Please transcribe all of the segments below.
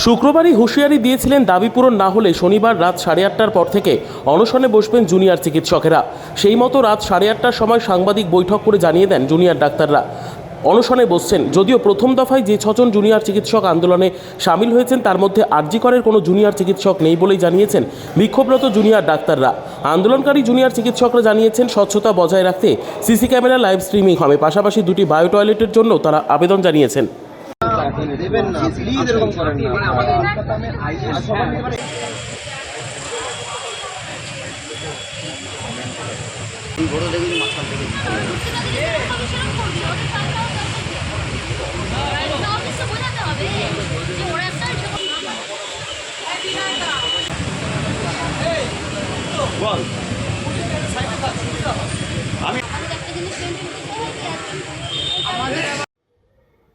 শুক্রবারই হুঁশিয়ারি দিয়েছিলেন দাবি পূরণ না হলে শনিবার রাত 8:30টার পর থেকে অনশনে বসবেন জুনিয়র চিকিৎসকেরা। সেই মতো রাত 8:30টার সময় সাংবাদিক বৈঠক করে জানিয়ে দেন জুনিয়র ডাক্তাররা অনশনে বসছেন। যদিও প্রথম দফায় যে 6জন জুনিয়র চিকিৎসক আন্দোলনে সামিল হয়েছেন তার মধ্যে আরজি করের কোনো জুনিয়র চিকিৎসক নেই বলেই জানিয়েছেন বিক্ষোভরত জুনিয়র ডাক্তাররা। আন্দোলনকারী জুনিয়র চিকিৎসকরা জানিয়েছেন স্বচ্ছতা বজায় রাখতে সিসি ক্যামেরা লাইভ স্ট্রিমিং হবে, পাশাপাশি 2টি বায়ো টয়লেটের জন্য তারা আবেদন জানিয়েছেন। দেবেন না, প্লিজ এরকম করেন না।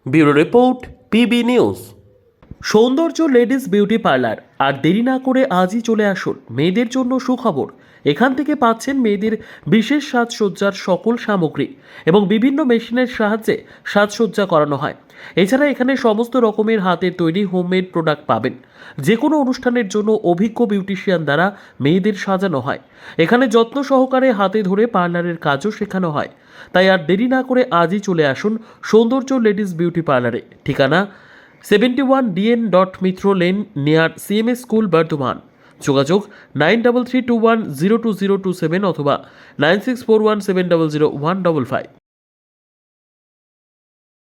Bureau report, PB news. সৌন্দর্য লেডিস বিউটি পার্লার। আর দেরি না করে আজই চলে আসুন। মেয়েদের জন্য সুখবর, এখান থেকে পাচ্ছেন মেয়েদের বিশেষ সাজসজ্জার সকল সামগ্রী এবং বিভিন্ন মেশিনের সাহায্যে সাজসজ্জা করানো হয়। এছাড়া এখানে সমস্ত রকমের হাতের তৈরি হোমমেড প্রোডাক্ট পাবেন। যে কোনো অনুষ্ঠানের জন্য অভিজ্ঞ বিউটিশিয়ান দ্বারা মেয়েদের সাজানো হয়। এখানে যত্ন সহকারে হাতে ধরে পার্লারের কাজও শেখানো হয়। তাই আর দেরি না করে আজই চলে আসুন সৌন্দর্য লেডিস বিউটি পার্লারে। ঠিকানা 71 DN Mitra lane, near CMS school, Bardhaman. যোগাযোগ 9331020027 অথবা 9641700155।